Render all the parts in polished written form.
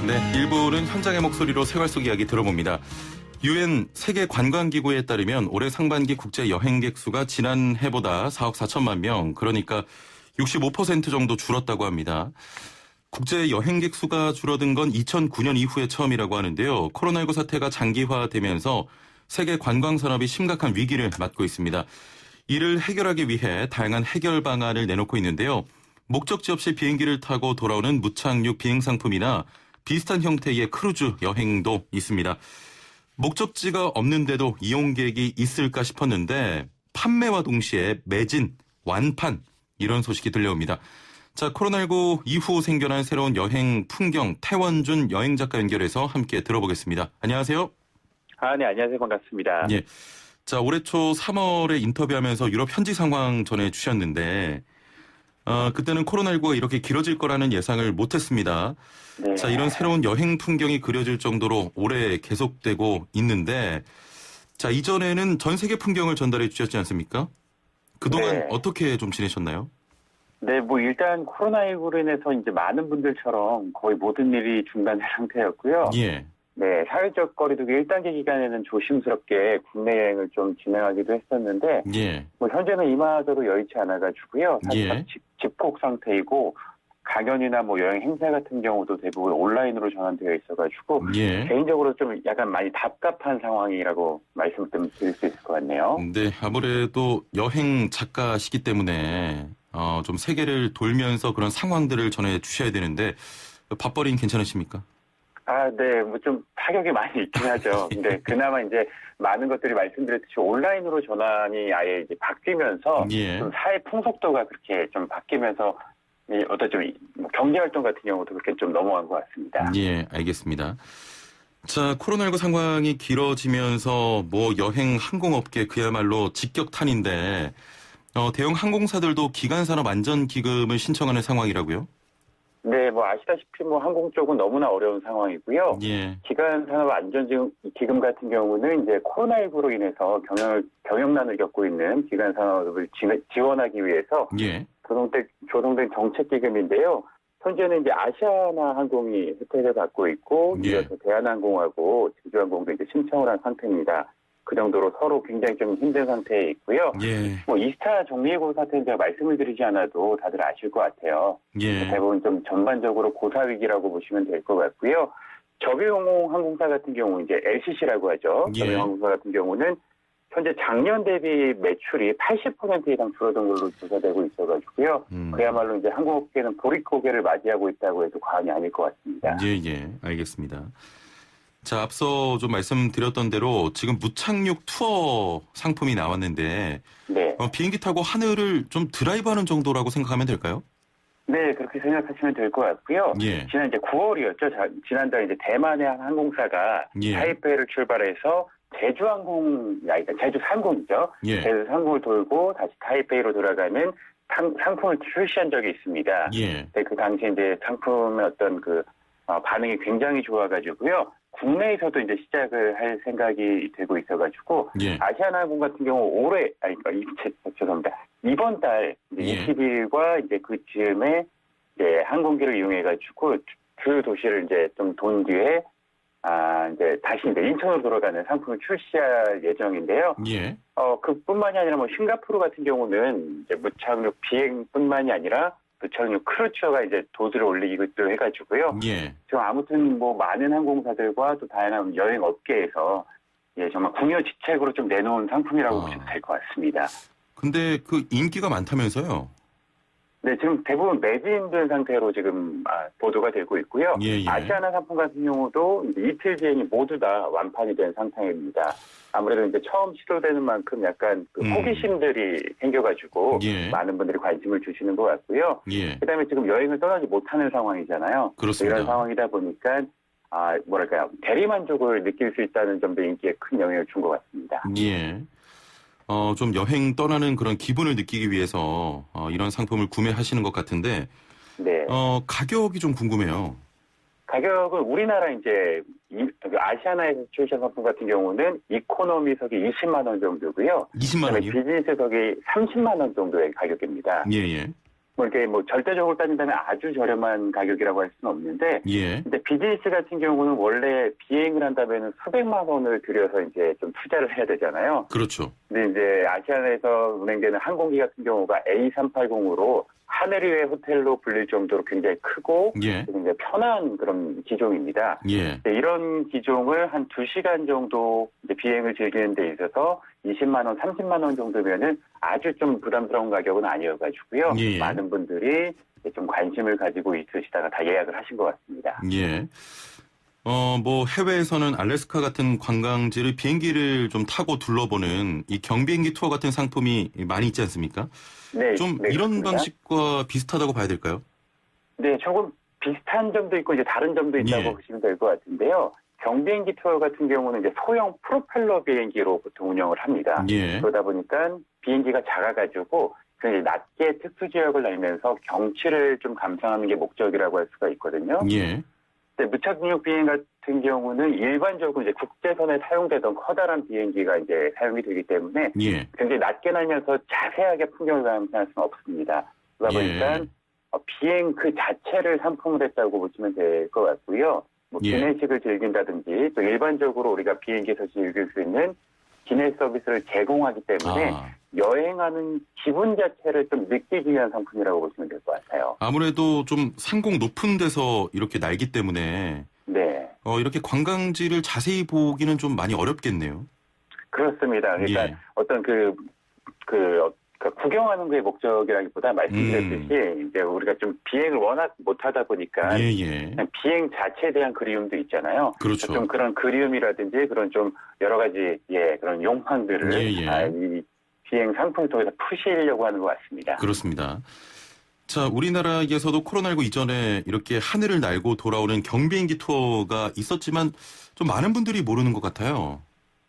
네, 일부는 현장의 목소리로 생활 속 이야기 들어봅니다. 유엔 세계관광기구에 따르면 올해 상반기 국제 여행객 수가 지난해보다 4억 4천만 명, 그러니까 65% 정도 줄었다고 합니다. 국제 여행객 수가 줄어든 건 2009년 이후에 처음이라고 하는데요. 코로나19 사태가 장기화되면서 세계 관광 산업이 심각한 위기를 맞고 있습니다. 이를 해결하기 위해 다양한 해결 방안을 내놓고 있는데요. 목적지 없이 비행기를 타고 돌아오는 무착륙 비행 상품이나 비슷한 형태의 크루즈 여행도 있습니다. 목적지가 없는데도 이용객이 있을까 싶었는데 판매와 동시에 매진, 완판 이런 소식이 들려옵니다. 자, 코로나19 이후 생겨난 새로운 여행 풍경 태원준 여행작가 연결해서 함께 들어보겠습니다. 안녕하세요. 네, 안녕하세요. 반갑습니다. 예. 자, 올해 초 3월에 인터뷰하면서 유럽 현지 상황 전해주셨는데 그때는 코로나19가 이렇게 길어질 거라는 예상을 못했습니다. 네. 자, 이런 새로운 여행 풍경이 그려질 정도로 오래 계속되고 있는데, 자, 이전에는 전 세계 풍경을 전달해 주셨지 않습니까? 그동안 네. 어떻게 좀 지내셨나요? 네, 일단 코로나19로 인해서 이제 많은 분들처럼 거의 모든 일이 중단된 상태였고요. 예. 네, 사회적 거리두기 1단계 기간에는 조심스럽게 국내 여행을 좀 진행하기도 했었는데, 예. 현재는 이마저도 여의치 않아가지고요. 사실 예. 집콕 상태이고, 강연이나 여행 행사 같은 경우도 대부분 온라인으로 전환되어 있어가지고, 예. 개인적으로 좀 약간 많이 답답한 상황이라고 말씀을 좀 드릴 수 있을 것 같네요. 네, 아무래도 여행 작가시기 때문에 좀 세계를 돌면서 그런 상황들을 전해 주셔야 되는데 밥벌이는 괜찮으십니까? 네, 좀 타격이 많이 있긴 하죠. 근데 그나마 이제 많은 것들이 말씀드렸듯이 온라인으로 전환이 아예 이제 바뀌면서 예. 좀 사회 풍속도가 그렇게 좀 바뀌면서 어떤 좀 경제 활동 같은 경우도 그렇게 좀 넘어간 것 같습니다. 예, 알겠습니다. 자, 코로나19 상황이 길어지면서 여행 항공업계 그야말로 직격탄인데 대형 항공사들도 기간산업 안전기금을 신청하는 상황이라고요? 네, 아시다시피 항공 쪽은 너무나 어려운 상황이고요. 예. 기간산업안전기금 같은 경우는 이제 코로나19로 인해서 경영난을 겪고 있는 기간산업을 지원하기 위해서 예. 조성된 정책기금인데요. 현재는 이제 아시아나 항공이 혜택을 받고 있고, 예. 이어서 대한항공하고 제주항공도 이제 신청을 한 상태입니다. 그 정도로 서로 굉장히 좀 힘든 상태에 있고요. 예. 이스타 정리해고 사태는 제가 말씀을 드리지 않아도 다들 아실 것 같아요. 예. 대부분 좀 전반적으로 고사위기라고 보시면 될 것 같고요. 저비용 항공사 같은 경우 이제 LCC라고 하죠. 예. 저비용 항공사 같은 경우는 현재 작년 대비 매출이 80% 이상 줄어든 걸로 조사되고 있어가지고요. 그야말로 이제 항공업계는 보릿고개를 맞이하고 있다고 해도 과언이 아닐 것 같습니다. 예, 알겠습니다. 자, 앞서 좀 말씀드렸던 대로 지금 무착륙 투어 상품이 나왔는데 네. 비행기 타고 하늘을 좀 드라이브하는 정도라고 생각하면 될까요? 네, 그렇게 생각하시면 될 것 같고요. 예. 지난 이제 9월이었죠. 지난달 이제 대만의 한 항공사가 예. 타이페이를 출발해서 제주 상공이죠. 예. 제주 상공을 돌고 다시 타이페이로 돌아가는 상품을 출시한 적이 있습니다. 예. 네, 그 당시에 이제 상품의 어떤 반응이 굉장히 좋아가지고요. 국내에서도 이제 시작을 할 생각이 되고 있어가지고 예. 아시아나항공 같은 경우 죄송합니다. 이번 달 예. 20일과 이제 그 즈음에 이제 항공기를 이용해가지고 주 도시를 이제 좀 돈 뒤에 이제 다시 이제 인천으로 돌아가는 상품을 출시할 예정인데요. 예. 그뿐만이 아니라 싱가포르 같은 경우는 이제 무착륙 비행뿐만이 아니라 무착륙 크루즈가 이제 도드를 올리기도 해가지고요. 예. 지금 아무튼 많은 항공사들과 또 다양한 여행 업계에서 정말 궁여지책으로 좀 내놓은 상품이라고 보시면 될 것 같습니다. 근데 그 인기가 많다면서요? 네, 지금 대부분 매진된 상태로 지금 보도가 되고 있고요. 예. 아시아나 상품 같은 경우도 이제 이틀 비행이 모두 다 완판이 된 상태입니다. 아무래도 이제 처음 시도되는 만큼 약간 호기심들이 생겨가지고 예. 많은 분들이 관심을 주시는 것 같고요. 예. 그다음에 지금 여행을 떠나지 못하는 상황이잖아요. 그렇습니다. 이런 상황이다 보니까 대리만족을 느낄 수 있다는 점도 인기에 큰 영향을 준 것 같습니다. 예. 좀 여행 떠나는 그런 기분을 느끼기 위해서 이런 상품을 구매하시는 것 같은데, 네. 가격이 좀 궁금해요. 가격은 우리나라 이제 아시아나에서 출시한 상품 같은 경우는 이코노미석이 20만 원 정도고요. 20만 원이요? 비즈니스석이 30만 원 정도의 가격입니다. 예. 뭐 이렇게 뭐 절대적으로 따진다면 아주 저렴한 가격이라고 할 수는 없는데, 예. 근데 비즈니스 같은 경우는 원래 비행을 한다면은 수백만 원을 들여서 이제 좀 투자를 해야 되잖아요. 그렇죠. 근데 이제 아시아나에서 운행되는 항공기 같은 경우가 A380으로 하늘 위의 호텔로 불릴 정도로 굉장히 크고 예. 굉장히 편한 그런 기종입니다. 예. 이런 기종을 한 2시간 정도 이제 비행을 즐기는 데 있어서 20만 원, 30만 원 정도면은 아주 좀 부담스러운 가격은 아니어가지고요. 예. 많은 분들이 좀 관심을 가지고 있으시다가 다 예약을 하신 것 같습니다. 예. 뭐 해외에서는 알래스카 같은 관광지를 비행기를 좀 타고 둘러보는 이 경비행기 투어 같은 상품이 많이 있지 않습니까? 네, 좀 네, 이런 그렇습니다. 방식과 비슷하다고 봐야 될까요? 네, 조금 비슷한 점도 있고 이제 다른 점도 있다고 예. 보시면 될 것 같은데요. 경비행기 투어 같은 경우는 이제 소형 프로펠러 비행기로 보통 운영을 합니다. 예. 그러다 보니까 비행기가 작아가지고 굉장히 낮게 특수 지역을 날면서 경치를 좀 감상하는 게 목적이라고 할 수가 있거든요. 예. 근데 무착륙 비행 같은 경우는 일반적으로 이제 국제선에 사용되던 커다란 비행기가 이제 사용이 되기 때문에 예. 굉장히 낮게 날면서 자세하게 풍경을 감상할 수는 없습니다. 그러다 보니까 예. 비행 그 자체를 상품을 했다고 보시면 될 것 같고요. 뭐 예. 기내식을 즐긴다든지 또 일반적으로 우리가 비행기에서 즐길 수 있는 기내 서비스를 제공하기 때문에 아. 여행하는 기분 자체를 좀 느끼기 위한 상품이라고 보시면 될 것 같아요. 아무래도 좀 상공 높은 데서 이렇게 날기 때문에 네, 이렇게 관광지를 자세히 보기는 좀 많이 어렵겠네요. 그렇습니다. 그러니까 예. 어떤 그 구경하는 게 목적이라기보다 말씀드렸듯이 이제 우리가 좀 비행을 워낙 못하다 보니까 예. 그냥 비행 자체에 대한 그리움도 있잖아요. 그렇죠. 좀 그런 그리움이라든지 그런 좀 여러 가지 그런 욕망들을 예. 이 비행 상품을 통해서 푸시려고 하는 것 같습니다. 그렇습니다. 자, 우리나라에서도 코로나19 이전에 이렇게 하늘을 날고 돌아오는 경비행기 투어가 있었지만 좀 많은 분들이 모르는 것 같아요.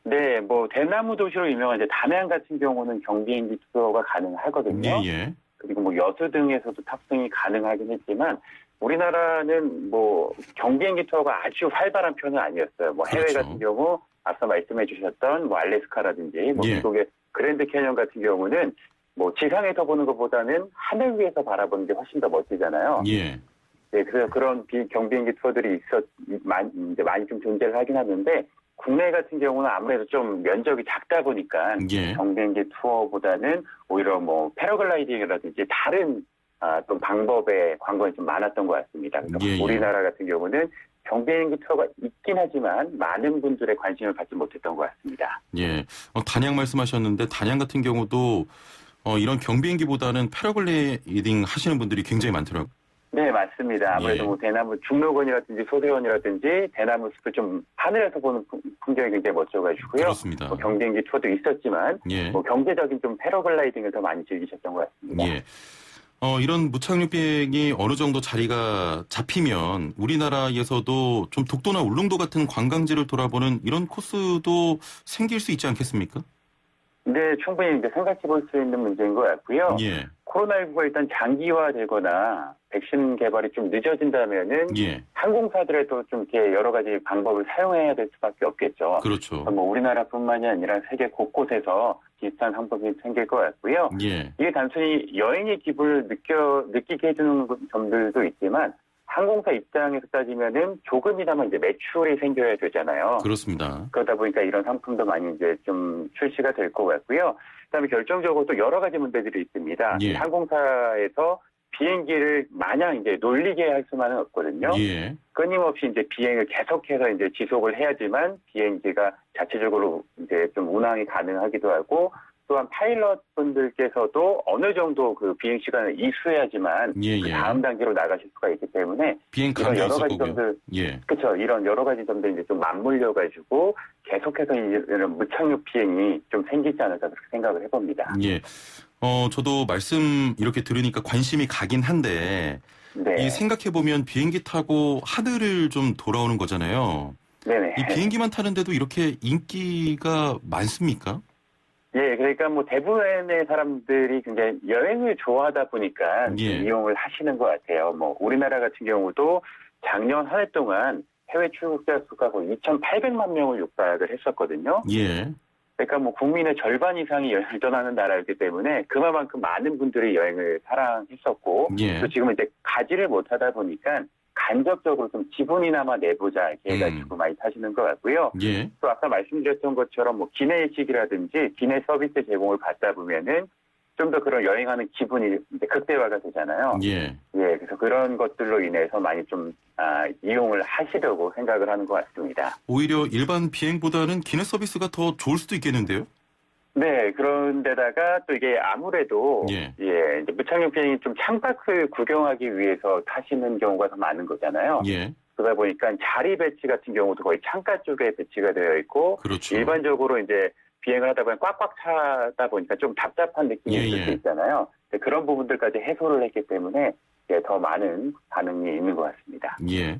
네, 뭐 대나무 도시로 유명한 이제 담양 같은 경우는 경비행기 투어가 가능하거든요. 예. 그리고 뭐 여수 등에서도 탑승이 가능하긴 했지만 우리나라는 뭐 경비행기 투어가 아주 활발한 편은 아니었어요. 뭐 해외 그렇죠. 같은 경우 앞서 말씀해 주셨던 뭐 알래스카라든지 뭐 예. 미국의 그랜드 캐년 같은 경우는 뭐 지상에서 보는 것보다는 하늘 위에서 바라보는 게 훨씬 더 멋지잖아요. 예. 네, 그래서 그런 경비행기 투어들이 많이 좀 존재를 하긴 하는데 국내 같은 경우는 아무래도 좀 면적이 작다 보니까 예. 경비행기 투어보다는 오히려 뭐 패러글라이딩이라든지 다른 또 방법의 관광이 좀 많았던 것 같습니다. 그래서 예. 우리나라 같은 경우는 경비행기 투어가 있긴 하지만 많은 분들의 관심을 받지 못했던 것 같습니다. 예. 단양 말씀하셨는데 단양 같은 경우도 이런 경비행기보다는 패러글라이딩 하시는 분들이 굉장히 많더라고요. 네, 맞습니다. 아무래도 예. 뭐 대나무 중록원이라든지 소대원이라든지 대나무 숲을 좀 하늘에서 보는 풍경이 굉장히 멋져가지고요. 그렇습니다. 뭐 경비행기 투어도 있었지만 예. 뭐 경제적인 좀 패러글라이딩을 더 많이 즐기셨던 것 같습니다. 예. 이런 무착륙 비행이 어느 정도 자리가 잡히면 우리나라에서도 좀 독도나 울릉도 같은 관광지를 돌아보는 이런 코스도 생길 수 있지 않겠습니까? 네, 충분히 이제 생각해 볼 수 있는 문제인 것 같고요. 예. 코로나19가 일단 장기화되거나 백신 개발이 좀 늦어진다면은 예. 항공사들에도 좀 이렇게 여러 가지 방법을 사용해야 될 수밖에 없겠죠. 그렇죠. 뭐 우리나라뿐만이 아니라 세계 곳곳에서 비슷한 방법이 생길 것 같고요. 예. 이게 단순히 여행의 기분을 느끼게 해주는 점들도 있지만 항공사 입장에서 따지면은 조금이나마 이제 매출이 생겨야 되잖아요. 그렇습니다. 그러다 보니까 이런 상품도 많이 이제 좀 출시가 될 것 같고요. 그다음에 결정적으로 또 여러 가지 문제들이 있습니다. 예. 항공사에서 비행기를 마냥 이제 놀리게 할 수만은 없거든요. 예. 끊임없이 이제 비행을 계속해서 이제 지속을 해야지만 비행기가 자체적으로 이제 좀 운항이 가능하기도 하고 또한 파일럿 분들께서도 어느 정도 그 비행 시간을 이수해야지만 예. 그 예. 다음 단계로 나가실 수가 있기 때문에 비행 이런 감도 여러 있을 가지 거고요. 점들 예. 그렇죠. 이런 여러 가지 점들이 이제 좀 맞물려 가지고 계속해서 이런 무착륙 비행이 좀 생기지 않을까 그렇게 생각을 해봅니다. 예. 저도 말씀 이렇게 들으니까 관심이 가긴 한데 네. 이 생각해 보면 비행기 타고 하늘을 좀 돌아오는 거잖아요. 네네. 이 비행기만 타는데도 이렇게 인기가 많습니까? 예, 그러니까 뭐 대부분의 사람들이 굉장히 여행을 좋아하다 보니까 예. 이용을 하시는 것 같아요. 뭐 우리나라 같은 경우도 작년 한 해 동안 해외 출국자 수가 거의 2,800만 명을 육박을 했었거든요. 예. 그러니까 뭐 국민의 절반 이상이 여행을 떠나는 나라였기 때문에 그만큼 많은 분들이 여행을 사랑했었고 예. 또 지금은 이제 가지를 못하다 보니까 간접적으로 좀 지분이나마 내보자 이렇게 해가지고 많이 타시는 것 같고요. 예. 또 아까 말씀드렸던 것처럼 뭐 기내식이라든지 기내 서비스 제공을 받다 보면은 좀 더 그런 여행하는 기분이 이제 극대화가 되잖아요. 예. 예, 그래서 그런 것들로 인해서 많이 좀 이용을 하시려고 생각을 하는 것 같습니다. 오히려 일반 비행보다는 기내 서비스가 더 좋을 수도 있겠는데요? 네, 그런데다가 또 이게 아무래도 예. 이제 무착륙 비행이 좀 창밖을 구경하기 위해서 타시는 경우가 더 많은 거잖아요. 예. 그러다 보니까 자리 배치 같은 경우도 거의 창가 쪽에 배치가 되어 있고 그렇죠. 일반적으로 이제 비행을 하다 보면 꽉꽉 차다 보니까 좀 답답한 느낌이 예, 있을 예. 수 있잖아요. 그런 부분들까지 해소를 했기 때문에 더 많은 반응이 있는 것 같습니다. 예.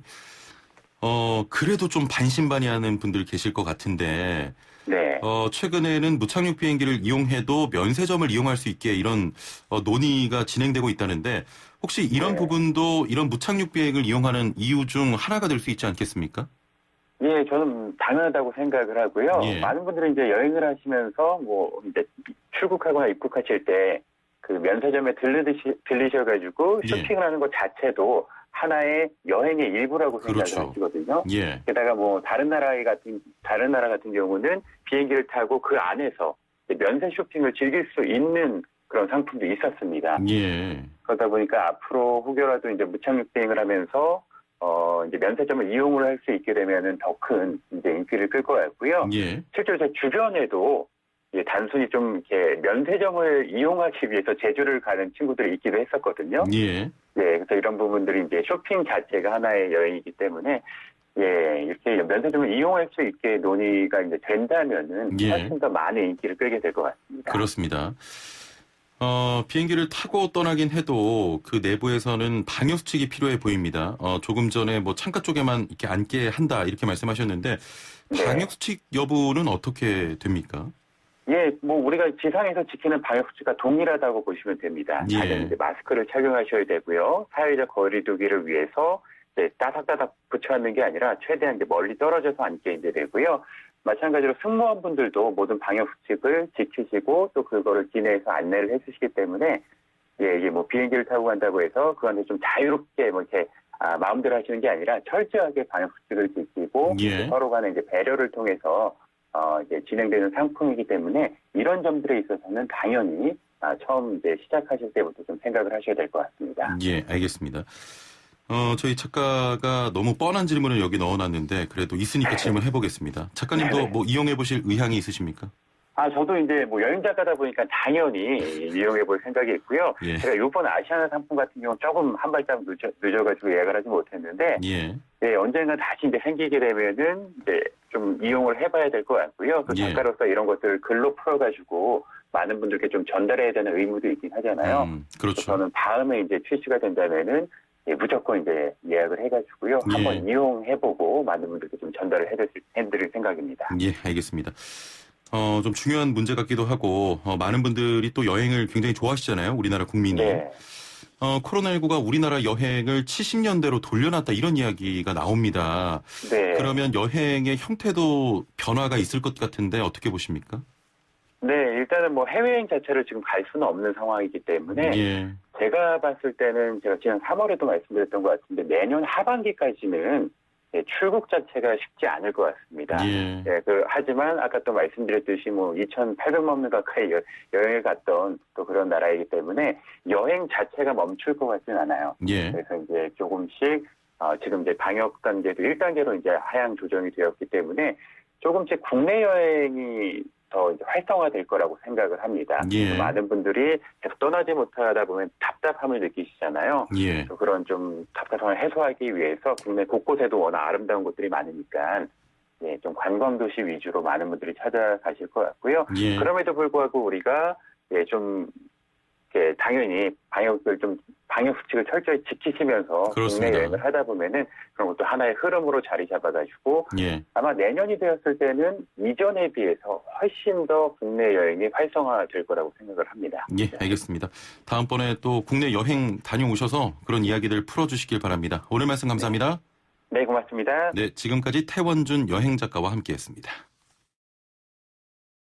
그래도 좀 반신반의하는 분들 계실 것 같은데, 네. 최근에는 무착륙 비행기를 이용해도 면세점을 이용할 수 있게 이런 논의가 진행되고 있다는데, 혹시 이런 네. 부분도 이런 무착륙 비행을 이용하는 이유 중 하나가 될 수 있지 않겠습니까? 예, 저는 당연하다고 생각을 하고요. 예. 많은 분들이 이제 여행을 하시면서 뭐 이제 출국하거나 입국하실 때 그 면세점에 들리셔가지고 예. 쇼핑을 하는 것 자체도 하나의 여행의 일부라고 생각을 그렇죠. 하시거든요. 예. 게다가 뭐 다른 나라 같은 경우는 비행기를 타고 그 안에서 면세 쇼핑을 즐길 수 있는 그런 상품도 있었습니다. 예. 그러다 보니까 앞으로 혹여라도 이제 무착륙 비행을 하면서 이제 면세점을 이용을 할 수 있게 되면은 더 큰 이제 인기를 끌 것 같고요. 예. 실제로 제 주변에도 단순히 좀 이렇게 면세점을 이용하기 위해서 제주를 가는 친구들이 있기도 했었거든요. 예. 그래서 이런 부분들이 이제 쇼핑 자체가 하나의 여행이기 때문에 이렇게 면세점을 이용할 수 있게 논의가 이제 된다면은 예. 훨씬 더 많은 인기를 끌게 될 것 같습니다. 그렇습니다. 비행기를 타고 떠나긴 해도 그 내부에서는 방역 수칙이 필요해 보입니다. 조금 전에 뭐 창가 쪽에만 이렇게 앉게 한다 이렇게 말씀하셨는데 네. 방역 수칙 여부는 어떻게 됩니까? 뭐 우리가 지상에서 지키는 방역 수칙과 동일하다고 보시면 됩니다. 예. 다들 이제 마스크를 착용하셔야 되고요. 사회적 거리두기를 위해서 이제 따닥따닥 붙여 앉는 게 아니라 최대한 이제 멀리 떨어져서 앉게 이제 되고요. 마찬가지로 승무원분들도 모든 방역 수칙을 지키시고 또 그거를 기내에서 안내를 해주시기 때문에 이게 뭐 비행기를 타고 간다고 해서 그 안에 좀 자유롭게 뭐 이렇게 마음대로 하시는 게 아니라 철저하게 방역 수칙을 지키고 예. 서로 간의 이제 배려를 통해서 이제 진행되는 상품이기 때문에 이런 점들에 있어서는 당연히 처음 이제 시작하실 때부터 좀 생각을 하셔야 될 것 같습니다. 예, 알겠습니다. 저희 작가가 너무 뻔한 질문을 여기 넣어놨는데 그래도 있으니까 질문해보겠습니다. 작가님도 네네. 뭐 이용해보실 의향이 있으십니까? 저도 이제 뭐 여행 작가다 보니까 당연히 이용해 볼 생각이 있고요. 예. 제가 이번 아시아나 상품 같은 경우는 조금 한 발짝 늦어가지고 예약을 하지 못했는데, 언젠가 다시 이제 생기게 되면은 이제 좀 이용을 해봐야 될 것 같고요. 또 예. 작가로서 이런 것들을 글로 풀어가지고 많은 분들께 좀 전달해야 되는 의무도 있긴 하잖아요. 그렇죠. 저는 다음에 이제 출시가 된다면은 무조건 이제 예약을 해가지고요. 예. 한번 이용해보고 많은 분들께 좀 전달을 해드릴 생각입니다. 예, 알겠습니다. 좀 중요한 문제 같기도 하고, 많은 분들이 또 여행을 굉장히 좋아하시잖아요. 우리나라 국민이. 네. 코로나19가 우리나라 여행을 70년대로 돌려놨다 이런 이야기가 나옵니다. 네. 그러면 여행의 형태도 변화가 있을 것 같은데 어떻게 보십니까? 네, 일단은 뭐 해외여행 자체를 지금 갈 수는 없는 상황이기 때문에 예. 제가 봤을 때는 제가 지난 3월에도 말씀드렸던 것 같은데 내년 하반기까지는 출국 자체가 쉽지 않을 것 같습니다. 예. 하지만 아까 또 말씀드렸듯이 뭐 2,800만 명 가까이 여행을 갔던 또 그런 나라이기 때문에 여행 자체가 멈출 것 같지는 않아요. 예. 그래서 이제 조금씩 지금 이제 방역 단계도 1단계로 이제 하향 조정이 되었기 때문에 조금씩 국내 여행이 더 이제 활성화될 거라고 생각을 합니다. 예. 많은 분들이 계속 떠나지 못하다 보면 답답함을 느끼시잖아요. 예. 그런 좀 답답함을 해소하기 위해서 국내 곳곳에도 워낙 아름다운 곳들이 많으니까 좀 관광도시 위주로 많은 분들이 찾아가실 것 같고요. 예. 그럼에도 불구하고 우리가 좀 당연히 방역 수칙을 철저히 지키시면서 그렇습니다. 국내 여행을 하다 보면은 그런 것도 하나의 흐름으로 자리 잡아가지고 예. 아마 내년이 되었을 때는 이전에 비해서 훨씬 더 국내 여행이 활성화될 거라고 생각을 합니다. 예, 알겠습니다. 다음번에 또 국내 여행 다녀오셔서 그런 이야기들 풀어주시길 바랍니다. 오늘 말씀 감사합니다. 네, 고맙습니다. 네, 지금까지 태원준 여행작가와 함께했습니다.